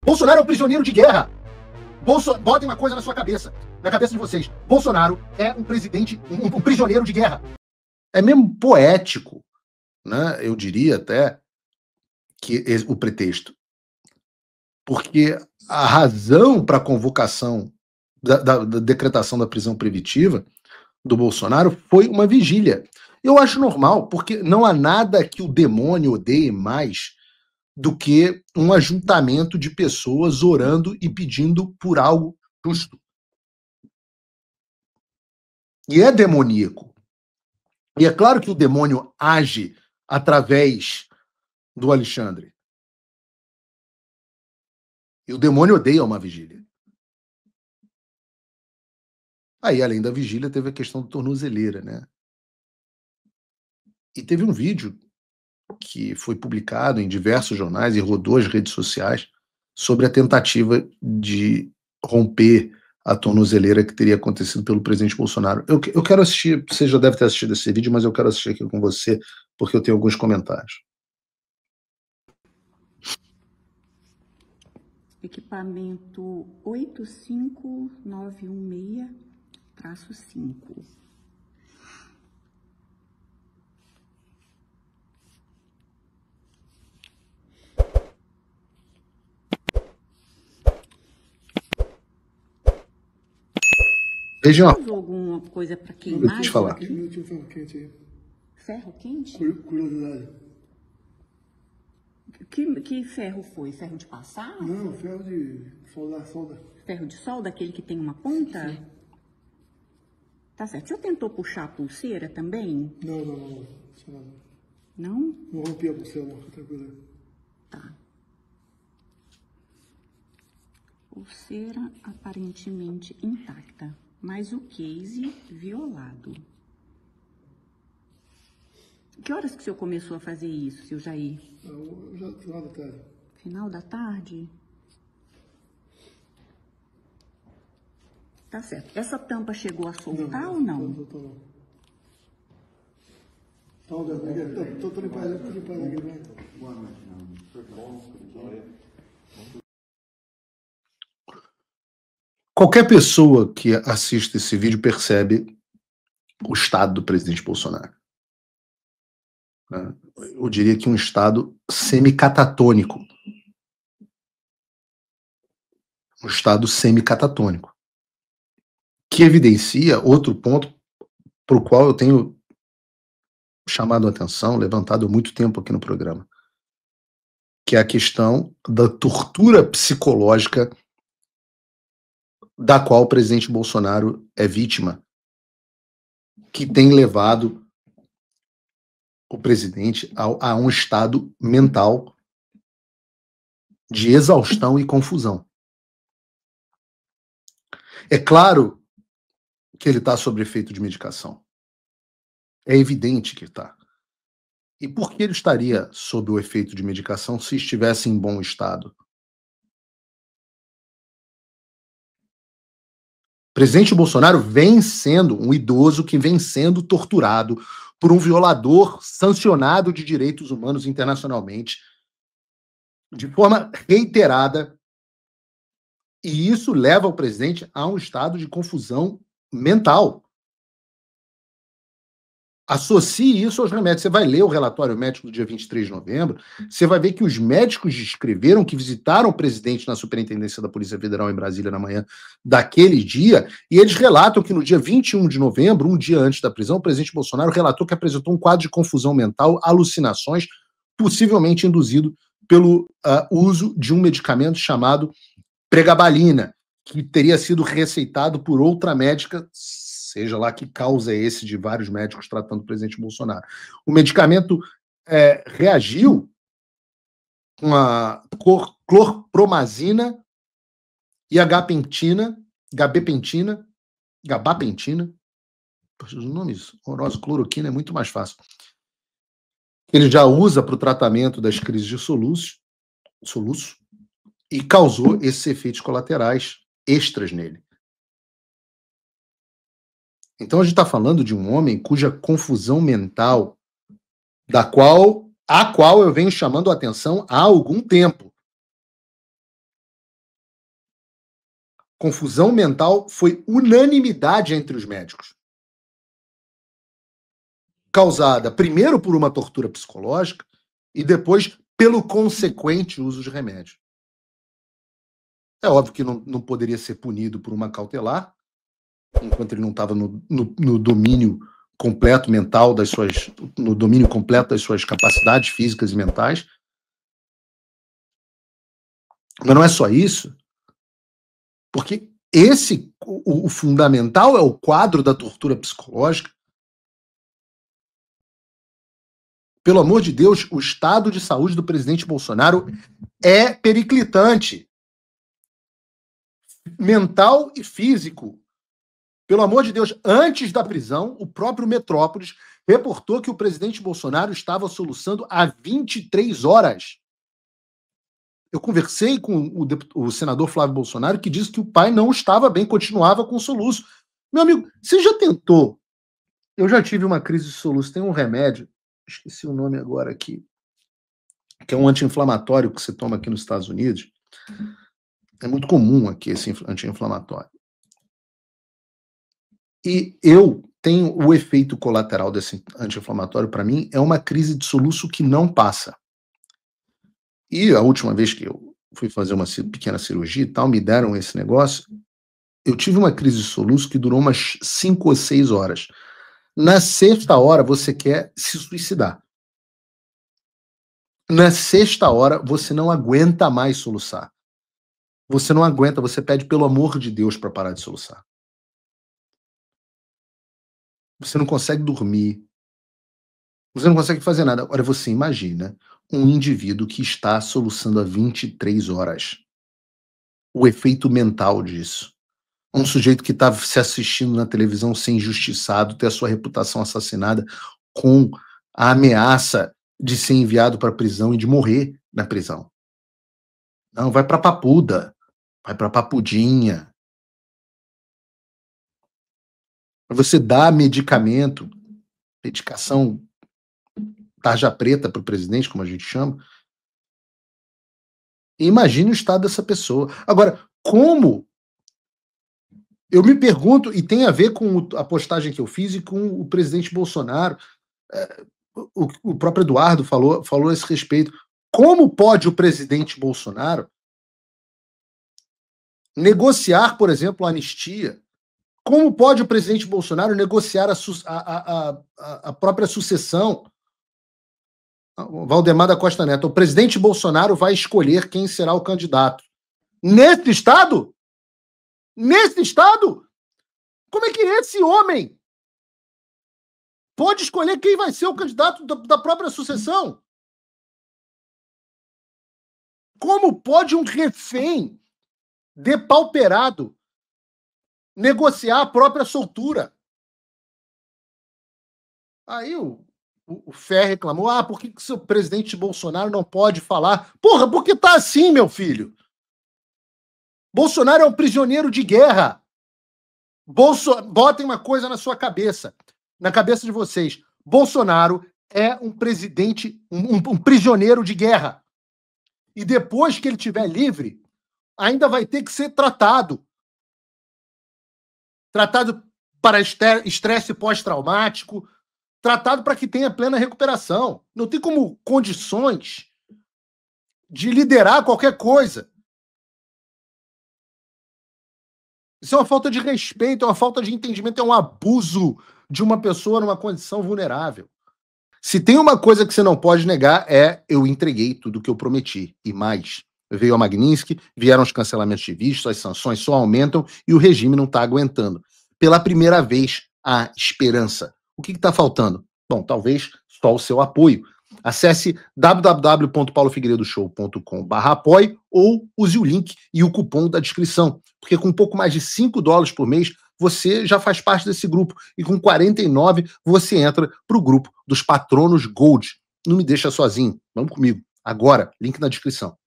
Bolsonaro é um prisioneiro de guerra. Botem uma coisa na sua cabeça, na cabeça de vocês. Bolsonaro é um presidente, um prisioneiro de guerra. É mesmo poético, né? Eu diria até que o pretexto. Porque a razão para a convocação da decretação da prisão preventiva do Bolsonaro foi uma vigília. Eu acho normal, porque não há nada que o demônio odeie mais do que um ajuntamento de pessoas orando e pedindo por algo justo. E é demoníaco. E é claro que o demônio age através do Alexandre. E o demônio odeia uma vigília. Aí, além da vigília, teve a questão da tornozeleira, né? E teve um vídeo que foi publicado em diversos jornais e rodou as redes sociais sobre a tentativa de romper a tornozeleira que teria acontecido pelo presidente Bolsonaro. Eu quero assistir, você já deve ter assistido esse vídeo, mas eu quero assistir aqui com você, porque eu tenho alguns comentários. Equipamento 85916-5. Vejam. Usou alguma coisa para queimar? Deixa eu falar. Ferro quente aí. Ferro quente? Curiosidade. Que ferro foi? Ferro de passar? Não, ferro de solda. Ferro de solda, aquele que tem uma ponta? Sim. Tá certo. O senhor tentou puxar a pulseira também? Não. Não? Não rompi a pulseira, não. Fica tranquilo. Tá. Pulseira aparentemente intacta, mas o case violado. Que horas que o senhor começou a fazer isso, seu Jair? Já final da tarde. Final da tarde? Tá certo. Essa tampa chegou a soltar ou não? Não. Tô limpando aqui. Boa noite, Qualquer pessoa que assista esse vídeo percebe o estado do presidente Bolsonaro. Eu diria que um estado semicatatônico. Um estado semicatatônico. Que evidencia outro ponto para o qual eu tenho chamado a atenção, levantado há muito tempo aqui no programa, que é a questão da tortura psicológica da qual o presidente Bolsonaro é vítima, que tem levado o presidente a um estado mental de exaustão e confusão. É claro que ele está sob efeito de medicação. É evidente que está. E por que ele estaria sob o efeito de medicação se estivesse em bom estado? O presidente Bolsonaro vem sendo um idoso que vem sendo torturado por um violador sancionado de direitos humanos internacionalmente, de forma reiterada, e isso leva o presidente a um estado de confusão mental. Associe isso aos remédios. Você vai ler o relatório médico do dia 23 de novembro, você vai ver que os médicos descreveram que visitaram o presidente na Superintendência da Polícia Federal em Brasília na manhã daquele dia, e eles relatam que no dia 21 de novembro, um dia antes da prisão, o presidente Bolsonaro relatou que apresentou um quadro de confusão mental, alucinações, possivelmente induzido pelo uso de um medicamento chamado pregabalina, que teria sido receitado por outra médica, seja lá que causa esse de vários médicos tratando o presidente Bolsonaro. O medicamento reagiu com a clorpromazina e gabapentina, os nomes horrorosos, cloroquina é muito mais fácil. Ele já usa para o tratamento das crises de soluço e causou esses efeitos colaterais extras nele. Então a gente está falando de um homem cuja confusão mental, a qual eu venho chamando a atenção há algum tempo. confusão mental foi unanimidade entre os médicos. Causada primeiro por uma tortura psicológica e depois pelo consequente uso de remédio. É óbvio que não poderia ser punido por uma cautelar, enquanto ele não estava no domínio completo mental no domínio completo das suas capacidades físicas e mentais. Mas não é só isso, porque o fundamental é o quadro da tortura psicológica. Pelo amor de Deus, o estado de saúde do presidente Bolsonaro é periclitante. Mental e físico. Pelo amor de Deus, antes da prisão, o próprio Metrópolis reportou que o presidente Bolsonaro estava soluçando há 23 horas. Eu conversei com o senador Flávio Bolsonaro, que disse que o pai não estava bem, continuava com soluço. Meu amigo, você já tentou? Eu já tive uma crise de soluço. Tem um remédio, esqueci o nome agora aqui, que é um anti-inflamatório que você toma aqui nos Estados Unidos. É muito comum aqui esse anti-inflamatório. E eu tenho o efeito colateral desse anti-inflamatório, para mim, é uma crise de soluço que não passa. E a última vez que eu fui fazer uma pequena cirurgia e tal, me deram esse negócio, eu tive uma crise de soluço que durou umas 5 ou 6 horas. Na sexta hora, você quer se suicidar. Na sexta hora, você não aguenta mais soluçar. Você não aguenta, você pede pelo amor de Deus para parar de soluçar. Você não consegue dormir. Você não consegue fazer nada. Agora, você imagina um indivíduo que está soluçando há 23 horas. O efeito mental disso. Um sujeito que está se assistindo na televisão ser injustiçado, ter a sua reputação assassinada, com a ameaça de ser enviado para a prisão e de morrer na prisão. Não, vai para Papuda. Vai para Papudinha. Você dá medicamento, medicação tarja preta para o presidente, como a gente chama. E imagine o estado dessa pessoa. Agora, como? Eu me pergunto, e tem a ver com a postagem que eu fiz e com o presidente Bolsonaro, o próprio Eduardo falou a esse respeito. Como pode o presidente Bolsonaro negociar, por exemplo, a anistia? Como pode o presidente Bolsonaro negociar a própria sucessão? Valdemar da Costa Neto, o presidente Bolsonaro vai escolher quem será o candidato. Nesse estado? Nesse estado? Como é que esse homem pode escolher quem vai ser o candidato da própria sucessão? Como pode um refém depauperado negociar a própria soltura? Aí o Fer reclamou, por que o seu presidente Bolsonaro não pode falar? Porra, porque tá assim, meu filho. Bolsonaro é um prisioneiro de guerra. Botem uma coisa na sua cabeça, na cabeça de vocês. Bolsonaro é um presidente, um prisioneiro de guerra. E depois que ele estiver livre, ainda vai ter que ser tratado. Tratado para estresse pós-traumático, tratado para que tenha plena recuperação. Não tem como condições de liderar qualquer coisa. Isso é uma falta de respeito, é uma falta de entendimento, é um abuso de uma pessoa numa condição vulnerável. Se tem uma coisa que você não pode negar eu entreguei tudo o que eu prometi. E mais, veio a Magnitsky, vieram os cancelamentos de visto, as sanções só aumentam e o regime não está aguentando. Pela primeira vez, há esperança. O que está faltando? Bom, talvez só o seu apoio. Acesse www.paulofigueiredoshow.com/apoie ou use o link e o cupom da descrição, porque com um pouco mais de $5 por mês, você já faz parte desse grupo, e com 49 você entra para o grupo dos patronos Gold. Não me deixa sozinho, vamos comigo. Agora, link na descrição.